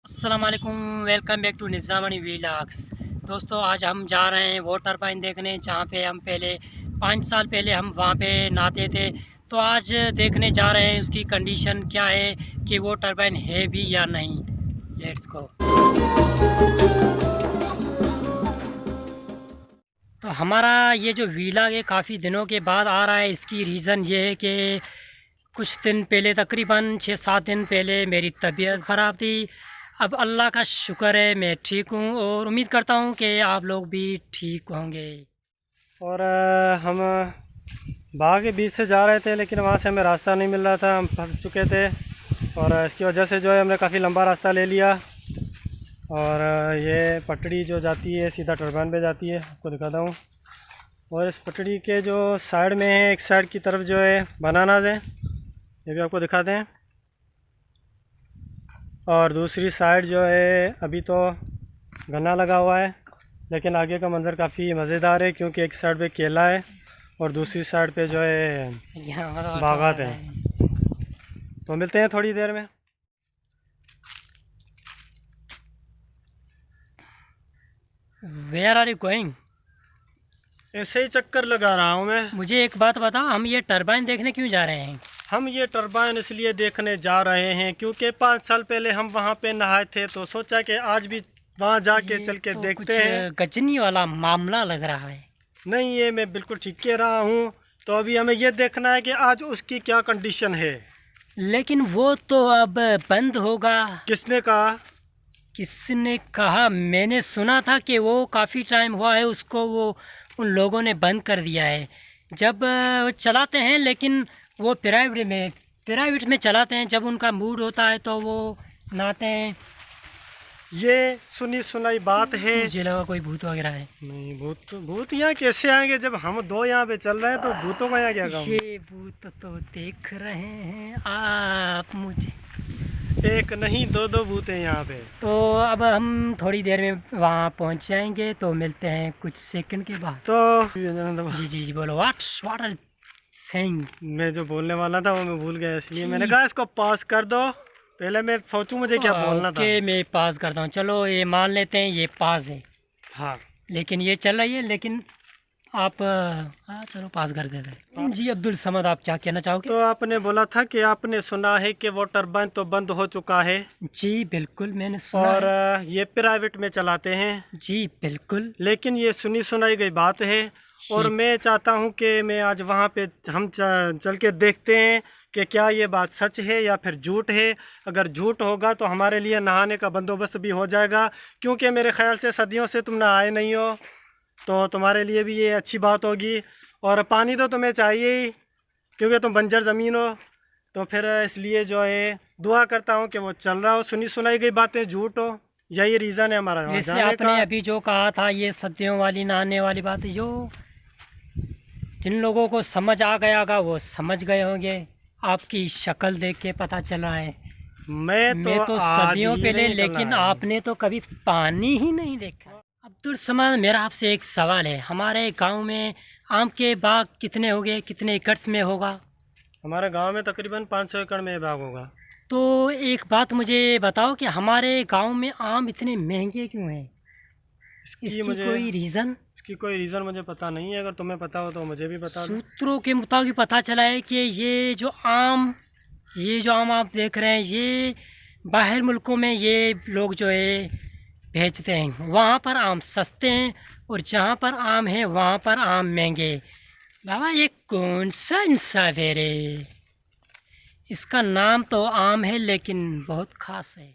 अस्सलाम वालेकुम, welcome back to निज़ामनी vlogs. दोस्तों, आज हम जा रहे हैं वो टरबाइन देखने जहाँ पे हम पहले 5 साल पहले हम वहाँ पे नहाते थे। तो आज देखने जा रहे हैं उसकी कंडीशन क्या है कि वो टरबाइन है भी या नहीं। Let's go. तो हमारा ये जो व्लॉग है काफ़ी दिनों के बाद आ रहा है। इसकी रीज़न ये है कि कुछ दिन पहले, तकरीबन 6-7 दिन पहले मेरी तबीयत ख़राब थी। अब अल्लाह का शुक्र है मैं ठीक हूँ और उम्मीद करता हूँ कि आप लोग भी ठीक होंगे। और हम बाग के बीच से जा रहे थे, लेकिन वहाँ से हमें रास्ता नहीं मिल रहा था, हम फंस चुके थे। और इसकी वजह से जो है हमने काफ़ी लंबा रास्ता ले लिया। और ये पटड़ी जो जाती है सीधा टरबाइन पे जाती है, आपको दिखाता हूँ। और इस पटड़ी के जो साइड में है, एक साइड की तरफ जो है बनानाज है, ये भी आपको दिखाते हैं। और दूसरी साइड जो है अभी तो गन्ना लगा हुआ है, लेकिन आगे का मंज़र काफ़ी मज़ेदार है क्योंकि एक साइड पे केला है और दूसरी साइड पे जो है बागात हैं। तो मिलते हैं थोड़ी देर में। Where are you going? ऐसे ही चक्कर लगा रहा हूँ मैं। मुझे एक बात बताओ, हम ये टरबाइन देखने क्यों जा रहे हैं? हम ये टरबाइन इसलिए देखने जा रहे हैं क्योंकि 5 साल पहले हम वहाँ पे नहाए थे, तो सोचा कि आज भी वहाँ जाके चल के तो देखते कुछ हैं। गजनी वाला मामला लग रहा है। नहीं, ये मैं बिल्कुल ठीक कह रहा हूँ। तो अभी हमें ये देखना है कि आज उसकी क्या कंडीशन है। लेकिन वो तो अब बंद होगा। किसने कहा? किसने कहा? मैंने सुना था कि वो काफ़ी टाइम हुआ है उसको, वो उन लोगों ने बंद कर दिया है। जब वो चलाते हैं, लेकिन वो प्राइवेट में चलाते हैं। जब उनका मूड होता है तो वो नहाते हैं। ये सुनी सुनाई बात है। मुझे लगा कोई भूत वगैरह है। नहीं, भूत भूत यहाँ कैसे आएंगे जब हम दो यहाँ पे चल रहे हैं, तो भूतों का यहाँ क्या काम? ये भूत तो देख रहे हैं आप मुझे। एक नहीं, दो दो भूत हैं यहाँ पे। तो अब हम थोड़ी देर में वहाँ पहुँच जाएंगे, तो मिलते हैं कुछ सेकंड के बाद। तो जी जी जी, बोलो। What are saying? मैं जो बोलने वाला था वो मैं भूल गया, इसलिए मैंने कहा इसको पास कर दो। पहले मैं सोचूं मुझे क्या बोलना था। ओके, मैं पास करता हूँ। चलो, ये मान लेते हैं ये पास है, हाँ। लेकिन ये चल रही है। लेकिन आप हाँ, चलो पास कर देते हैं। जी अब्दुल समद, आप क्या कहना चाहोगे? तो आपने बोला था कि आपने सुना है कि वो टरबाइन तो बंद हो चुका है। जी बिल्कुल, मैंने सुना और है। ये प्राइवेट में चलाते हैं। जी बिल्कुल। लेकिन ये सुनी सुनाई गई बात है। और मैं चाहता हूँ कि मैं आज वहाँ पे हम चल के देखते हैं कि क्या ये बात सच है या फिर झूठ है। अगर झूठ होगा तो हमारे लिए नहाने का बंदोबस्त भी हो जाएगा, क्योंकि मेरे ख्याल से सदियों से तुम नहाए नहीं हो, तो तुम्हारे लिए भी ये अच्छी बात होगी। और पानी तो तुम्हें चाहिए ही, क्योंकि तुम बंजर ज़मीन हो। तो फिर इसलिए जो है दुआ करता हूँ कि वो चल रहा हो, सुनी सुनाई गई बातें झूठ हो। यही रीज़न है हमारा वहाँ जैसे जाने आपने का। अभी जो कहा था, ये सदियों वाली नहाने वाली बात है, जो जिन लोगों को समझ आ गया होगा वो समझ गए होंगे। आपकी शक्ल देख के पता चला है। मैं तो आज सदियों ही पहले, नहीं निकलना लेकिन है। आपने तो कभी पानी ही नहीं देखा। अब्दुल समद, मेरा आपसे एक सवाल है। हमारे गांव में आम के बाग कितने हो गए, कितने एकड़ में होगा? हमारे गांव में तकरीबन 500 एकड़ में बाग होगा। तो एक बात मुझे बताओ कि हमारे गांव में आम इतने महंगे क्यों हैं? इसकी कोई रीज़न? इसकी कोई रीज़न मुझे पता नहीं है। अगर तुम्हें पता हो तो मुझे भी बता दो। सूत्रों के मुताबिक पता चला है कि ये जो आम आप देख रहे हैं, ये बाहर मुल्कों में ये लोग जो है भेजते हैं। वहाँ पर आम सस्ते हैं और जहाँ पर आम है वहाँ पर आम महंगे। बाबा, ये कौन सा इंसाफ है रे? इसका नाम तो आम है, लेकिन बहुत ख़ास है।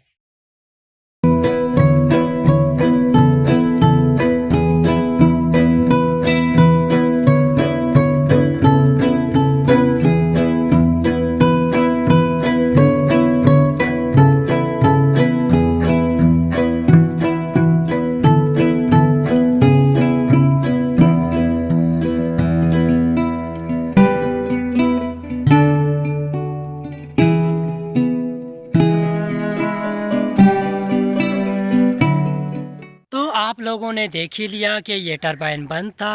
तो आप लोगों ने देख ही लिया कि ये टरबाइन बंद था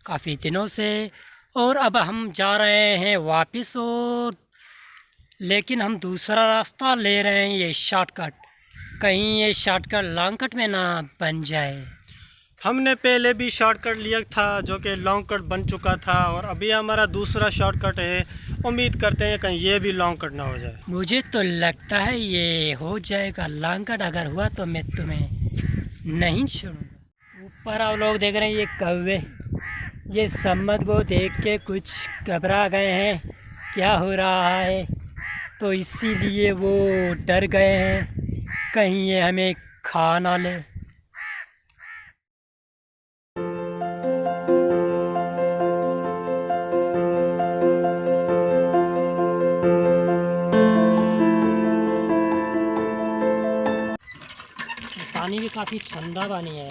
काफ़ी दिनों से, और अब हम जा रहे हैं वापस। और लेकिन हम दूसरा रास्ता ले रहे हैं, ये शॉर्टकट। कहीं ये शॉर्टकट लॉन्ग कट में ना बन जाए। हमने पहले भी शॉर्टकट लिया था जो कि लॉन्ग कट बन चुका था, और अभी हमारा दूसरा शॉर्टकट है। उम्मीद करते हैं कहीं ये भी लॉन्ग कट ना हो जाए। मुझे तो लगता है ये हो जाएगा लॉन्ग कट। अगर हुआ तो मैं तुम्हें नहीं छोड़ूंगा। ऊपर आप लोग देख रहे हैं ये कौवे, ये सम्मत को देख के कुछ घबरा गए हैं क्या हो रहा है, तो इसीलिए वो डर गए हैं कहीं ये हमें खा ना ले। पानी भी काफ़ी ठंडा पानी है।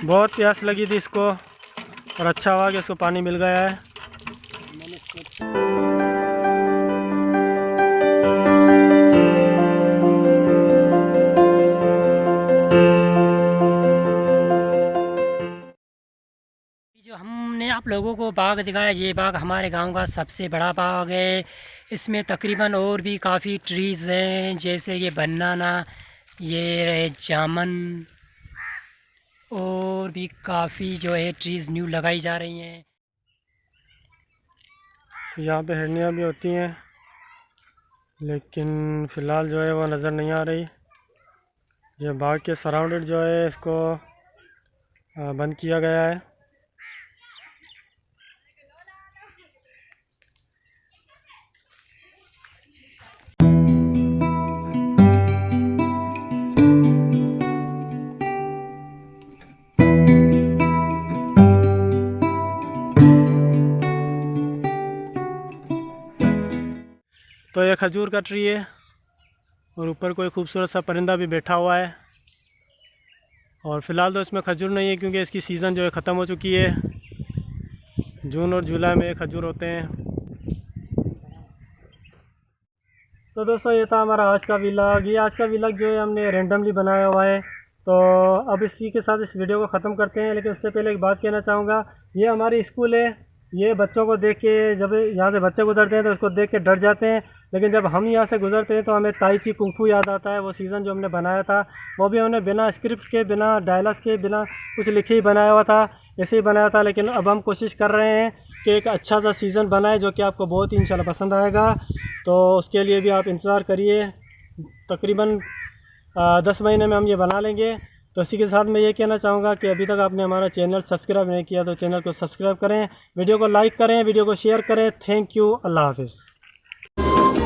बहुत प्यास लगी थी इसको, और अच्छा हुआ कि इसको पानी मिल गया है। मैंने सोचा जो हमने आप लोगों को बाग दिखाया, ये बाग हमारे गांव का सबसे बड़ा बाग है। इसमें तकरीबन और भी काफ़ी ट्रीज़ हैं, जैसे ये बनाना, ये रहे जामन, और भी काफ़ी जो है ट्रीज़ न्यू लगाई जा रही हैं। यहाँ पे हिरनियाँ भी होती हैं, लेकिन फ़िलहाल जो है वो नज़र नहीं आ रही। ये बाग के सराउंडेड जो है इसको बंद किया गया है। तो ये खजूर का ट्री है, और ऊपर कोई खूबसूरत सा परिंदा भी बैठा हुआ है। और फ़िलहाल तो इसमें खजूर नहीं है क्योंकि इसकी सीज़न जो है ख़त्म हो चुकी है। जून और जुलाई में खजूर होते हैं। तो दोस्तों ये था हमारा आज का व्लॉग। ये आज का व्लॉग जो है हमने रैंडमली बनाया हुआ है। तो अब इसी के साथ इस वीडियो को ख़त्म करते हैं, लेकिन उससे पहले एक बात कहना चाहूँगा। ये हमारी स्कूल है। ये बच्चों को देख के, जब यहाँ से बच्चे गुजरते हैं तो उसको देख के डर जाते हैं, लेकिन जब हम यहाँ से गुजरते हैं तो हमें ताई ची कुंफू याद आता है। वो सीज़न जो हमने बनाया था वो भी हमने बिना स्क्रिप्ट के, बिना डायलॉग्स के, बिना कुछ लिखे ही बनाया हुआ था, ऐसे ही बनाया था। लेकिन अब हम कोशिश कर रहे हैं कि एक अच्छा सा सीज़न बनाए जो कि आपको बहुत ही इंशाल्लाह पसंद आएगा। तो उसके लिए भी आप इंतज़ार करिए। तकरीबन 10 महीने में हम ये बना लेंगे। तो इसी के साथ मैं ये कहना चाहूँगा कि अभी तक आपने हमारा चैनल सब्सक्राइब नहीं किया तो चैनल को सब्सक्राइब करें, वीडियो को लाइक करें, वीडियो को शेयर करें। Thank you. अल्लाह हाफ़िज़।